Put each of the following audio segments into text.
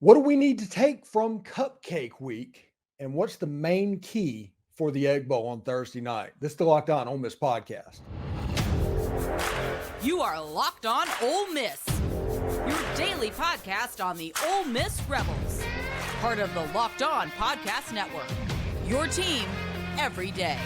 What do we need to take from Cupcake Week? And what's the main key for the Egg Bowl on Thursday night? This is the Locked On Ole Miss podcast. You are Locked On Ole Miss, your daily podcast on the Ole Miss Rebels. Part of the Locked On Podcast Network, your team every day.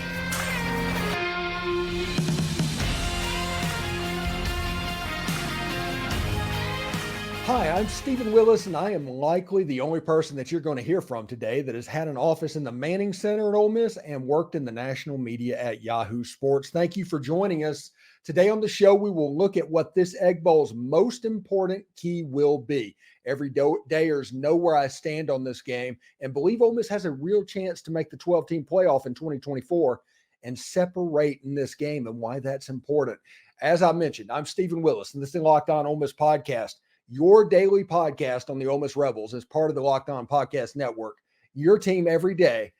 Hi, I'm Stephen Willis, and I am likely the only person that you're going to hear from today that has had an office in the Manning Center at Ole Miss and worked in the national media at Yahoo Sports. Thank you for joining us. Today on the show, we will look at what this Egg Bowl's most important key will be. Every dayers know where I stand on this game and believe Ole Miss has a real chance to make the 12-team playoff in 2024 and separate in this game and why that's important. As I mentioned, I'm Stephen Willis, and this is the Locked On Ole Miss podcast. Your daily podcast on the Ole Miss Rebels is part of the Locked On Podcast Network. Your team every day.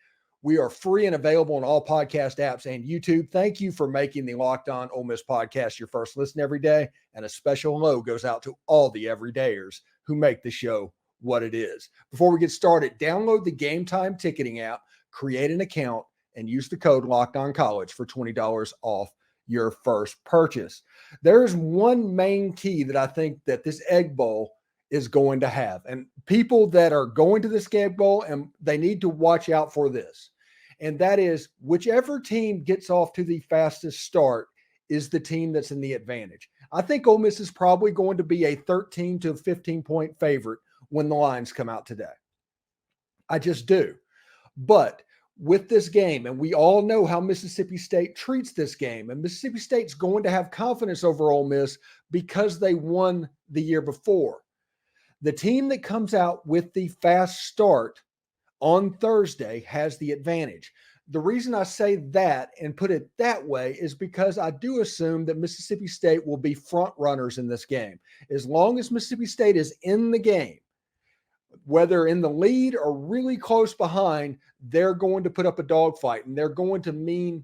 We are free and available on all podcast apps and YouTube. Thank you for making the Locked On Ole Miss podcast your first listen every day. And a special hello goes out to all the everydayers who make the show what it is. Before we get started, download the Game Time ticketing app, create an account, and use the code Locked On College for $20 off your first purchase. There's one main key that I think that this Egg Bowl is going to have, and people that are going to this Egg Bowl, and they need to watch out for this, and that is whichever team gets off to the fastest start is the team that's in the advantage. I think Ole Miss is probably going to be a 13 to 15 point favorite when the lines come out today. I just do. But with this game, and we all know how Mississippi State treats this game, and Mississippi State's going to have confidence over Ole Miss because they won the year before. The team that comes out with the fast start on Thursday has the advantage. The reason I say that and put it that way is because I do assume that Mississippi State will be front runners in this game. As long as Mississippi State is in the game, whether in the lead or really close behind, they're going to put up a dogfight, and they're going to do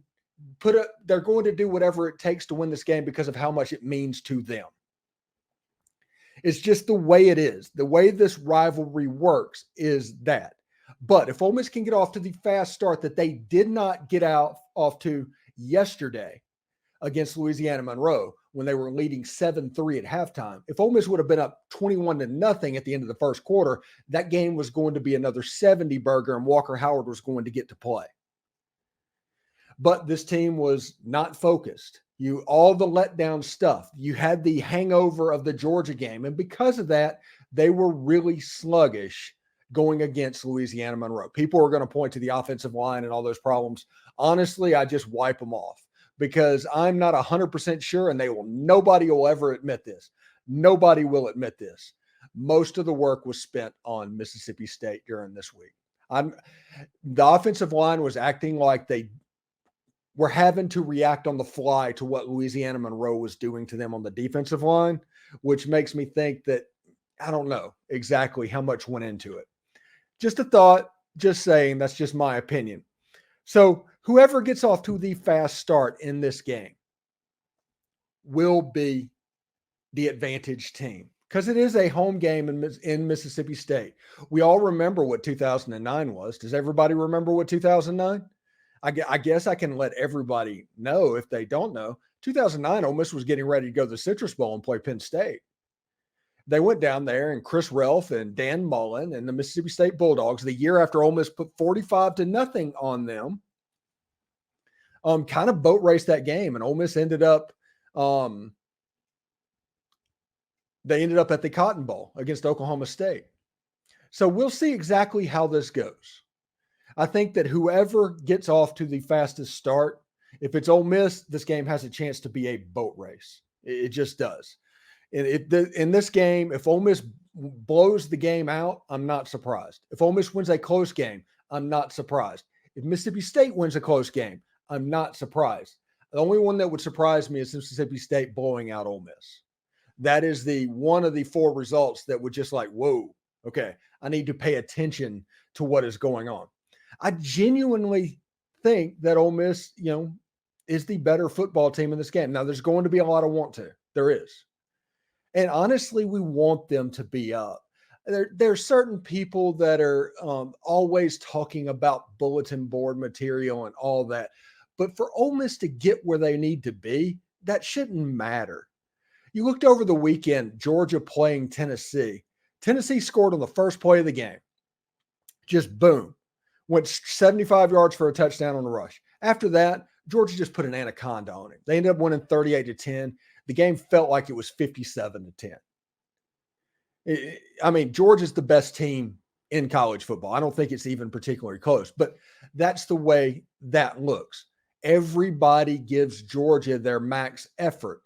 whatever it takes to win this game because of how much it means to them. It's just the way it is. The way this rivalry works is that. But if Ole Miss can get off to the fast start that they did not get off to yesterday against Louisiana Monroe, when they were leading 7-3 at halftime, if Ole Miss would have been up 21-0 at the end of the first quarter, that game was going to be another 70 burger, and Walker Howard was going to get to play. But this team was not focused. All the letdown stuff. You had the hangover of the Georgia game, and because of that, they were really sluggish going against Louisiana Monroe. People are going to point to the offensive line and all those problems. Honestly, I just wipe them off, because I'm not 100% sure, and nobody will ever admit this. Nobody will admit this. Most of the work was spent on Mississippi State during this week. The offensive line was acting like they were having to react on the fly to what Louisiana Monroe was doing to them on the defensive line, which makes me think that I don't know exactly how much went into it. Just a thought, just saying, that's just my opinion. So whoever gets off to the fast start in this game will be the advantage team, because it is a home game in Mississippi State. We all remember what 2009 was. Does everybody remember what 2009? I guess I can let everybody know if they don't know. 2009, Ole Miss was getting ready to go to the Citrus Bowl and play Penn State. They went down there, and Chris Relf and Dan Mullen and the Mississippi State Bulldogs, the year after Ole Miss put 45-0 on them, kind of boat raced that game, and Ole Miss ended up at the Cotton Bowl against Oklahoma State. So we'll see exactly how this goes. I think that whoever gets off to the fastest start, if it's Ole Miss, this game has a chance to be a boat race. It just does. In this game, if Ole Miss blows the game out, I'm not surprised. If Ole Miss wins a close game, I'm not surprised. If Mississippi State wins a close game, I'm not surprised. The only one that would surprise me is Mississippi State blowing out Ole Miss. That is the one of the four results that would just like, whoa, okay, I need to pay attention to what is going on. I genuinely think that Ole Miss, is the better football team in this game. Now, there's going to be a lot of want to. There is. And honestly, we want them to be up. There's certain people that are always talking about bulletin board material and all that. But for Ole Miss to get where they need to be, that shouldn't matter. You looked over the weekend, Georgia playing Tennessee. Tennessee scored on the first play of the game. Just boom. Went 75 yards for a touchdown on the rush. After that, Georgia just put an anaconda on it. They ended up winning 38-10. The game felt like it was 57-10. I mean, Georgia's the best team in college football. I don't think it's even particularly close, but that's the way that looks. Everybody gives Georgia their max effort.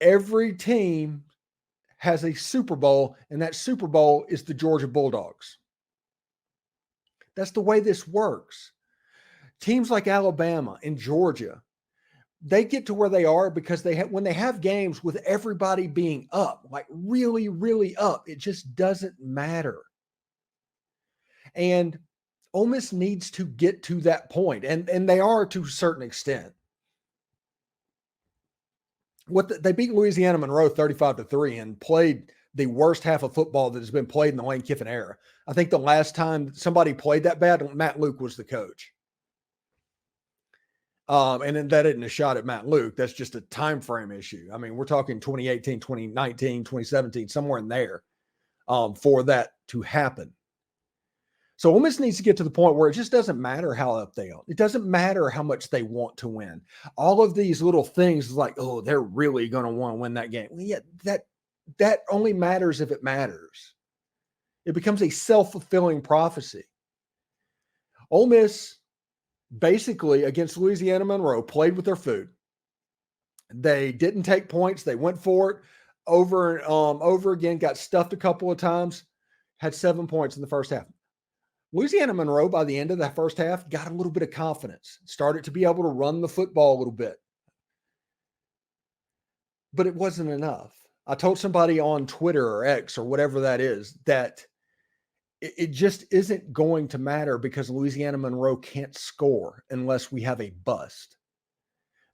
Every team has a Super Bowl, and that Super Bowl is the Georgia Bulldogs. That's the way this works. Teams like Alabama and Georgia, they get to where they are because when they have games with everybody being up, like really, really up, it just doesn't matter. And Ole Miss needs to get to that point, and they are to a certain extent. They beat Louisiana Monroe 35-3 and played the worst half of football that has been played in the Lane Kiffin era. I think the last time somebody played that bad, Matt Luke was the coach. And then that isn't a shot at Matt Luke. That's just a time frame issue. I mean, we're talking 2018, 2019, 2017, somewhere in there for that to happen. So Ole Miss needs to get to the point where it just doesn't matter how up they are. It doesn't matter how much they want to win. All of these little things like, oh, they're really going to want to win that game. Well, yeah, that only matters if it matters. It becomes a self-fulfilling prophecy. Ole Miss basically against Louisiana Monroe played with their food. They didn't take points. They went for it over and over again, got stuffed a couple of times, had 7 points in the first half. Louisiana Monroe, by the end of that first half, got a little bit of confidence, started to be able to run the football a little bit. But it wasn't enough. I told somebody on Twitter or X or whatever that is that it just isn't going to matter because Louisiana Monroe can't score unless we have a bust.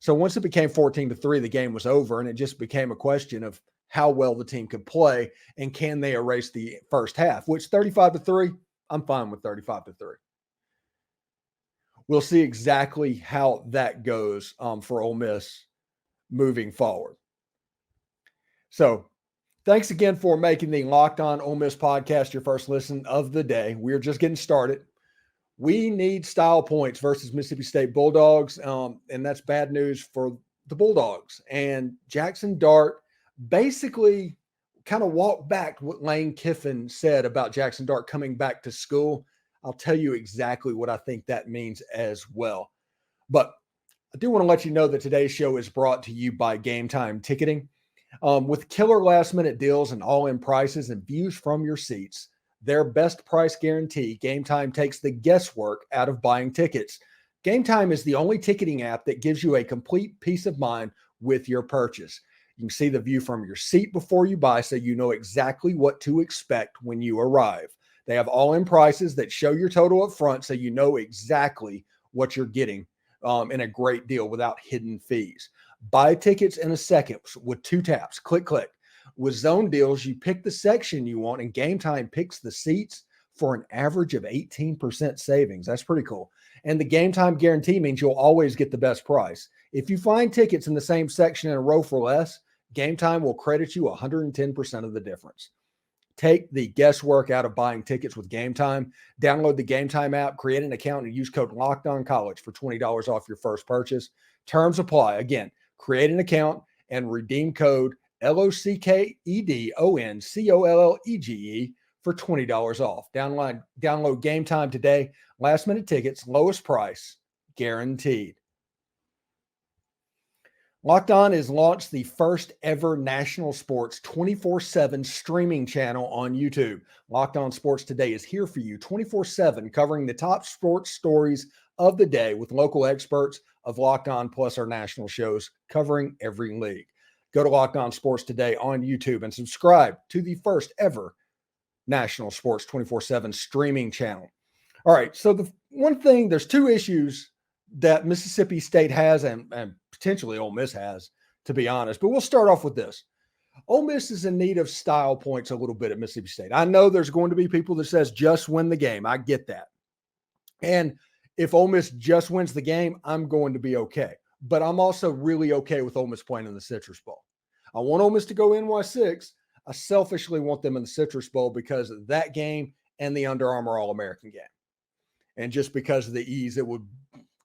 So once it became 14-3, the game was over, and it just became a question of how well the team could play and can they erase the first half, which 35-3, I'm fine with 35-3. We'll see exactly how that goes for Ole Miss moving forward. So thanks again for making the Locked On Ole Miss podcast your first listen of the day. We're just getting started. We need style points versus Mississippi State Bulldogs, and that's bad news for the Bulldogs. And Jaxson Dart basically kind of walked back what Lane Kiffin said about Jaxson Dart coming back to school. I'll tell you exactly what I think that means as well. But I do want to let you know that today's show is brought to you by Game Time Ticketing. With killer last-minute deals and all-in prices and views from your seats, their best price guarantee, Game Time takes the guesswork out of buying tickets. Game Time is the only ticketing app that gives you a complete peace of mind with your purchase. You can see the view from your seat before you buy so you know exactly what to expect when you arrive. They have all-in prices that show your total up front so you know exactly what you're getting in a great deal without hidden fees. Buy tickets in a second with 2 taps. Click, click. With zone deals, you pick the section you want, and Game Time picks the seats for an average of 18% savings. That's pretty cool. And the Game Time guarantee means you'll always get the best price. If you find tickets in the same section in a row for less, Game Time will credit you 110% of the difference. Take the guesswork out of buying tickets with Game Time. Download the Game Time app, create an account, and use code LOCKEDONCollege for $20 off your first purchase. Terms apply. Again, create an account and redeem code LOCKEDONCOLLEGE for $20 off. Download Game Time today. Last minute tickets, lowest price, guaranteed. Locked On has launched the first ever national sports 24/7 streaming channel on YouTube. Locked On Sports Today is here for you 24/7, covering the top sports stories of the day with local experts of Locked On, plus our national shows covering every league. Go to Locked On Sports Today on YouTube and subscribe to the first ever national sports 24/7 streaming channel. All right, so the one thing, there's 2 issues that Mississippi State has and potentially Ole Miss has, to be honest. But we'll start off with this. Ole Miss is in need of style points a little bit at Mississippi State. I know there's going to be people that says just win the game. I get that. And if Ole Miss just wins the game, I'm going to be okay. But I'm also really okay with Ole Miss playing in the Citrus Bowl. I want Ole Miss to go NY6. I selfishly want them in the Citrus Bowl because of that game and the Under Armour All-American game. And just because of the ease it would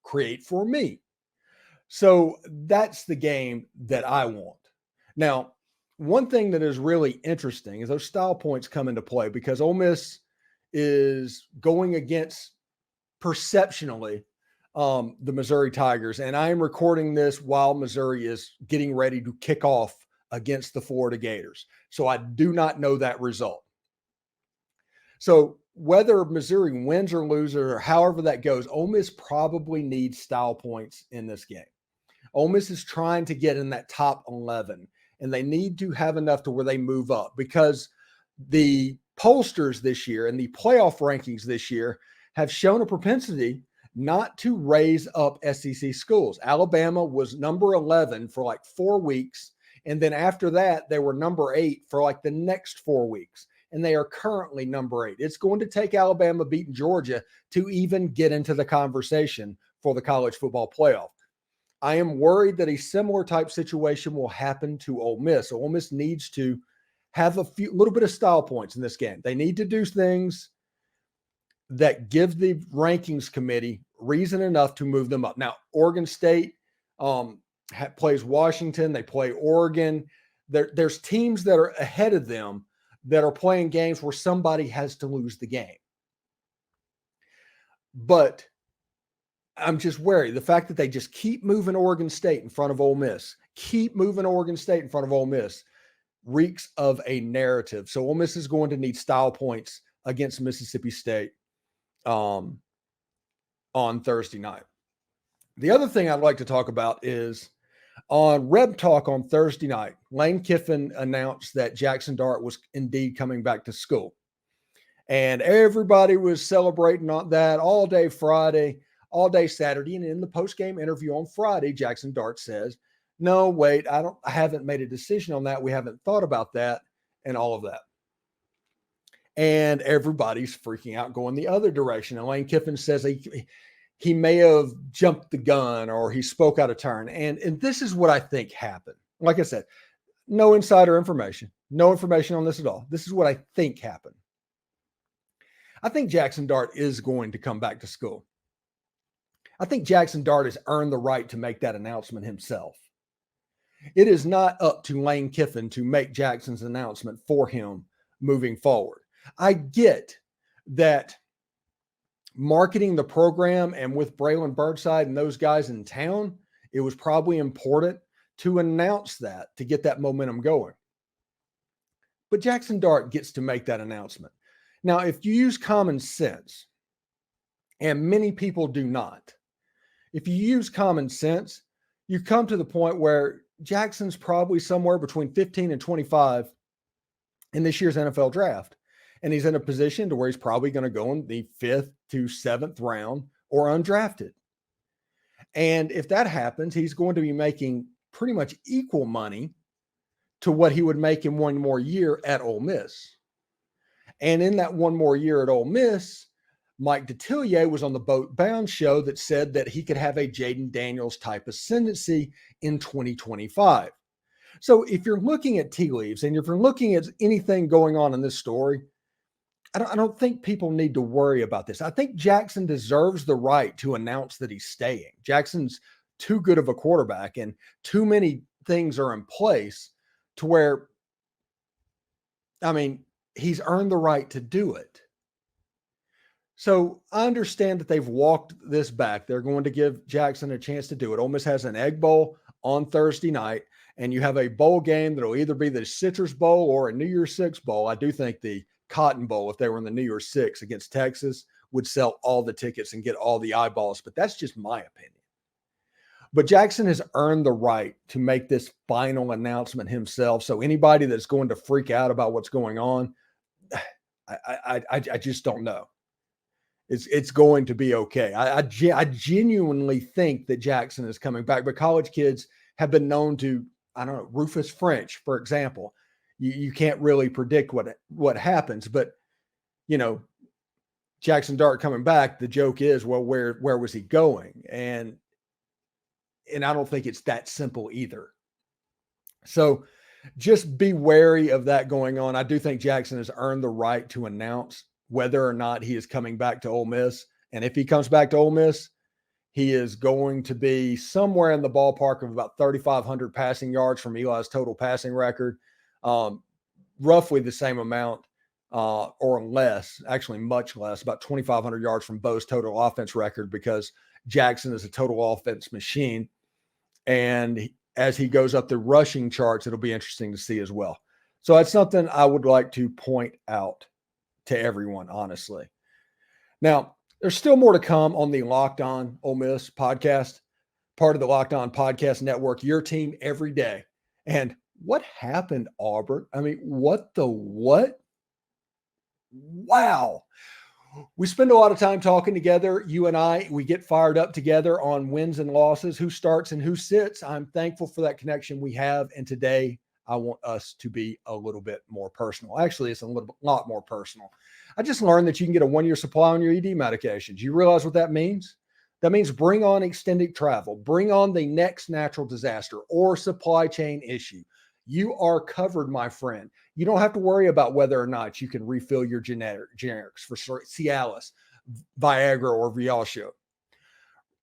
create for me. So that's the game that I want. Now, one thing that is really interesting is those style points come into play because Ole Miss is going against perceptionally the Missouri Tigers. And I am recording this while Missouri is getting ready to kick off against the Florida Gators. So I do not know that result. So whether Missouri wins or loses or however that goes, Ole Miss probably needs style points in this game. Ole Miss is trying to get in that top 11, and they need to have enough to where they move up because the pollsters this year and the playoff rankings this year have shown a propensity not to raise up SEC schools. Alabama was number 11 for like 4 weeks, and then after that, they were number 8 for like the next 4 weeks, and they are currently number 8. It's going to take Alabama beating Georgia to even get into the conversation for the college football playoff. I am worried that a similar type situation will happen to Ole Miss. Ole Miss needs to have a little bit of style points in this game. They need to do things that give the rankings committee reason enough to move them up. Now, Oregon State plays Washington. They play Oregon. There's teams that are ahead of them that are playing games where somebody has to lose the game. But I'm just wary. The fact that they just keep moving Oregon State in front of Ole Miss, reeks of a narrative. So Ole Miss is going to need style points against Mississippi State on Thursday night. The other thing I'd like to talk about is on Reb Talk on Thursday night, Lane Kiffin announced that Jaxson Dart was indeed coming back to school. And everybody was celebrating on that all day Friday, all day Saturday. And in the post-game interview on Friday, Jaxson Dart says, no, wait, I haven't made a decision on that. We haven't thought about that and all of that. And everybody's freaking out going the other direction. And Lane Kiffin says he may have jumped the gun or he spoke out of turn. And this is what I think happened. Like I said, no insider information, no information on this at all. This is what I think happened. I think Jaxson Dart is going to come back to school. I think Jaxson Dart has earned the right to make that announcement himself. It is not up to Lane Kiffin to make Jackson's announcement for him moving forward. I get that marketing the program and with Braylon Burnside and those guys in town, it was probably important to announce that to get that momentum going. But Jaxson Dart gets to make that announcement. Now, if you use common sense, and many people do not, if you use common sense, you come to the point where Jackson's probably somewhere between 15 and 25 in this year's NFL draft. And he's in a position to where he's probably going to go in the 5th to 7th round or undrafted. And if that happens, he's going to be making pretty much equal money to what he would make in one more year at Ole Miss. And in that one more year at Ole Miss, Mike Detillier was on the Boat Bound show that said that he could have a Jaden Daniels type ascendancy in 2025. So if you're looking at tea leaves and if you're looking at anything going on in this story, I don't think people need to worry about this. I think Jaxson deserves the right to announce that he's staying. Jackson's too good of a quarterback and too many things are in place to where, he's earned the right to do it. So I understand that they've walked this back. They're going to give Jaxson a chance to do it. Ole Miss has an Egg Bowl on Thursday night, and you have a bowl game that will either be the Citrus Bowl or a New Year's Six Bowl. I do think the Cotton Bowl, if they were in the New Year's Six against Texas, would sell all the tickets and get all the eyeballs, but that's just my opinion. But Jaxson has earned the right to make this final announcement himself. So anybody that's going to freak out about what's going on, I just don't know. It's going to be okay. I genuinely think that Jaxson is coming back, but college kids have been known to, Rufus French, for example, You can't really predict what happens, but Jaxson Dart coming back, the joke is, well, where was he going? And I don't think it's that simple either. So just be wary of that going on. I do think Jaxson has earned the right to announce whether or not he is coming back to Ole Miss. And if he comes back to Ole Miss, he is going to be somewhere in the ballpark of about 3,500 passing yards from Eli's total passing record, roughly the same amount or less, actually much less, about 2,500 yards from Bo's total offense record, because Jaxson is a total offense machine. And as he goes up the rushing charts, it'll be interesting to see as well. So that's something I would like to point out to everyone, honestly. Now, there's still more to come on the Locked On Ole Miss podcast, part of the Locked On Podcast Network, your team every day. And what happened, Auburn? I mean, what? Wow. We spend a lot of time talking together. You and I, we get fired up together on wins and losses, who starts and who sits. I'm thankful for that connection we have. And today I want us to be a little bit more personal. Actually, it's a lot more personal. I just learned that you can get a 1-year supply on your ED medications. You realize what that means? That means bring on extended travel, bring on the next natural disaster or supply chain issue. You are covered, my friend. You don't have to worry about whether or not you can refill your generics for Cialis, Viagra, or Viagra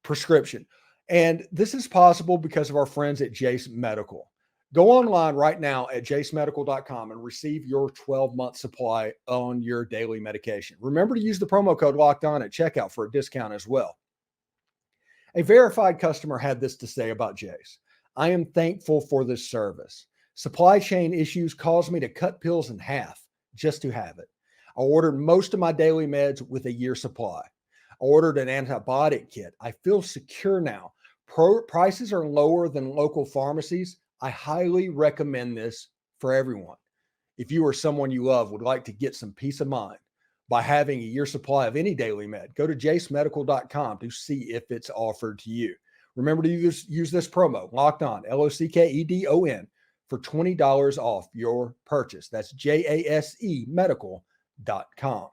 prescription. And this is possible because of our friends at Jace Medical. Go online right now at jacemedical.com and receive your 12-month supply on your daily medication. Remember to use the promo code Locked On at checkout for a discount as well. A verified customer had this to say about Jace. I am thankful for this service. Supply chain issues caused me to cut pills in half just to have it. I ordered most of my daily meds with a year supply. I ordered an antibiotic kit. I feel secure now. Prices are lower than local pharmacies. I highly recommend this for everyone. If you or someone you love would like to get some peace of mind by having a year supply of any daily med, go to jacemedical.com to see if it's offered to you. Remember to use this promo, Locked On, LOCKEDON, for $20 off your purchase. That's JASEmedical.com.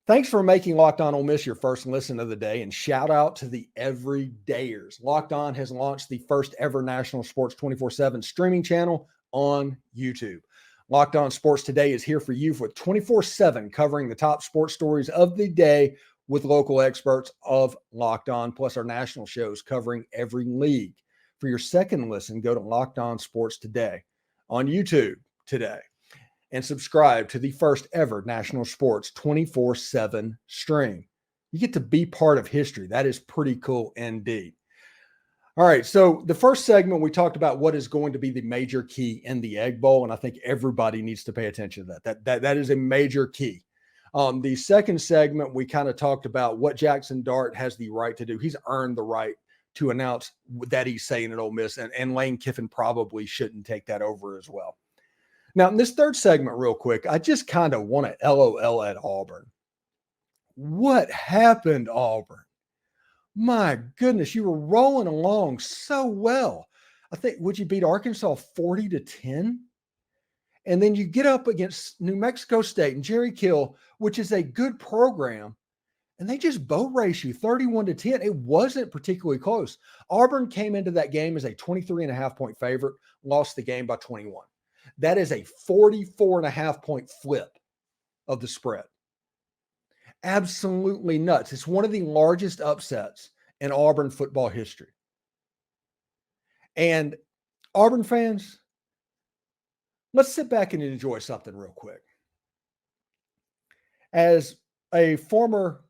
Thanks for making Locked On Ole Miss your first listen of the day, and shout out to the everydayers. Locked On has launched the first ever national sports 24/7 streaming channel on YouTube. Locked On Sports Today is here for you for 24/7 covering the top sports stories of the day with local experts of Locked On, plus our national shows covering every league. For your second listen, go to Locked On Sports Today on YouTube today and subscribe to the first ever national sports 24/7 stream. You get to be part of history. That is pretty cool indeed. All right, so the first segment, we talked about what is going to be the major key in the Egg Bowl, and I think everybody needs to pay attention to that. That is a major key. The second segment, we kind of talked about what Jaxson Dart has the right to do. He's earned the right to announce that he's saying at Ole Miss, and Lane Kiffin probably shouldn't take that over as well. Now, in this third segment, real quick, I just kind of want to LOL at Auburn. What happened, Auburn? My goodness, you were rolling along so well. I think, would you beat Arkansas 40-10? And then you get up against New Mexico State and Jerry Kill, which is a good program, and they just boat race you 31-10. It wasn't particularly close. Auburn came into that game as a 23.5-point favorite, lost the game by 21. That is a 44.5-point flip of the spread. Absolutely nuts. It's one of the largest upsets in Auburn football history. And Auburn fans, let's sit back and enjoy something real quick. As a former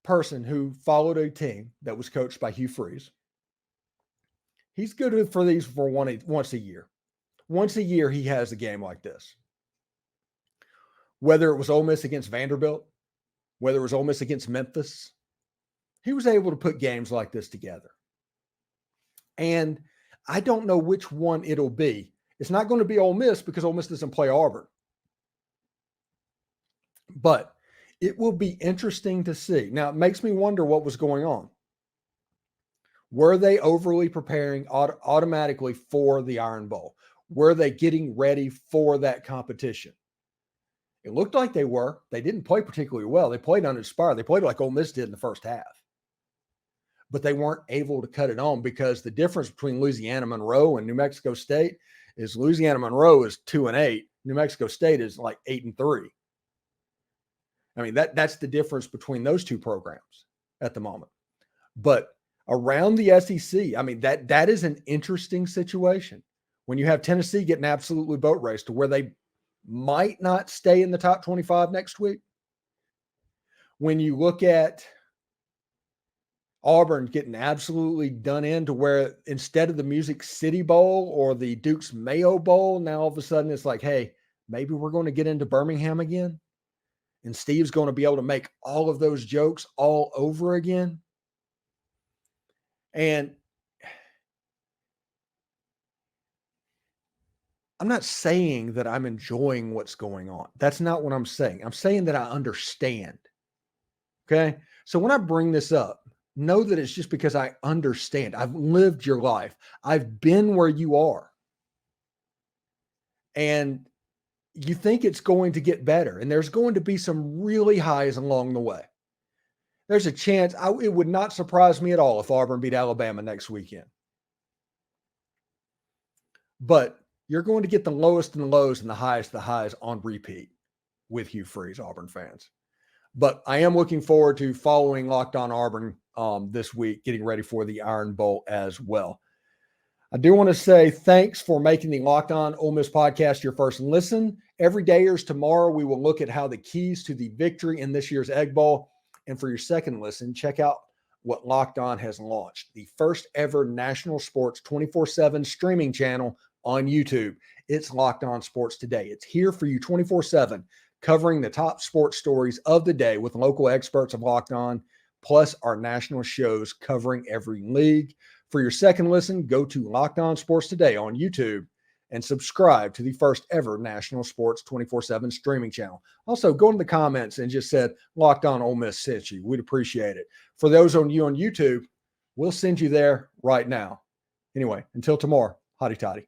person who followed a team that was coached by Hugh Freeze, he's good for these for once a year. Once a year, he has a game like this. Whether it was Ole Miss against Vanderbilt, whether it was Ole Miss against Memphis, he was able to put games like this together. And I don't know which one it'll be. It's not going to be Ole Miss because Ole Miss doesn't play Auburn. But it will be interesting to see. Now, it makes me wonder what was going on. Were they overly preparing automatically for the Iron Bowl? Were they getting ready for that competition? It looked like they were. They didn't play particularly well. They played uninspired. They played like Ole Miss did in the first half. But they weren't able to cut it on because the difference between Louisiana Monroe and New Mexico State is Louisiana Monroe is 2-8. New Mexico State is like 8-3. I mean, that's the difference between those two programs at the moment. But around the SEC, I mean, that is an interesting situation when you have Tennessee getting absolutely boat raced to where they might not stay in the top 25 next week. When you look at Auburn getting absolutely done in to where instead of the Music City Bowl or the Duke's Mayo Bowl, now all of a sudden it's like, hey, maybe we're going to get into Birmingham again. And Steve's going to be able to make all of those jokes all over again. And I'm not saying that I'm enjoying what's going on. That's not what I'm saying. I'm saying that I understand. Okay. So when I bring this up, know that it's just because I understand. I've lived your life. I've been where you are. And you think it's going to get better. And there's going to be some really highs along the way. There's a chance. It would not surprise me at all if Auburn beat Alabama next weekend. But you're going to get the lowest and the lows and the highest on repeat with Hugh Freeze, Auburn fans. But I am looking forward to following Locked On Auburn this week, getting ready for the Iron Bowl as well. I do want to say thanks for making the Locked On Ole Miss podcast your first listen. Every day or tomorrow, we will look at how the keys to the victory in this year's Egg Bowl. And for your second listen, check out what Locked On has launched, the first ever national sports 24/7 streaming channel on YouTube. It's Locked On Sports Today. It's here for you 24/7, covering the top sports stories of the day with local experts of Locked On, plus our national shows covering every league. For your second listen, go to Locked On Sports Today on YouTube and subscribe to the first ever national sports 24/7 streaming channel. Also, go in the comments and just said Locked On Ole Miss sent you. We'd appreciate it. For those on YouTube, we'll send you there right now. Anyway, until tomorrow, hotty toddy.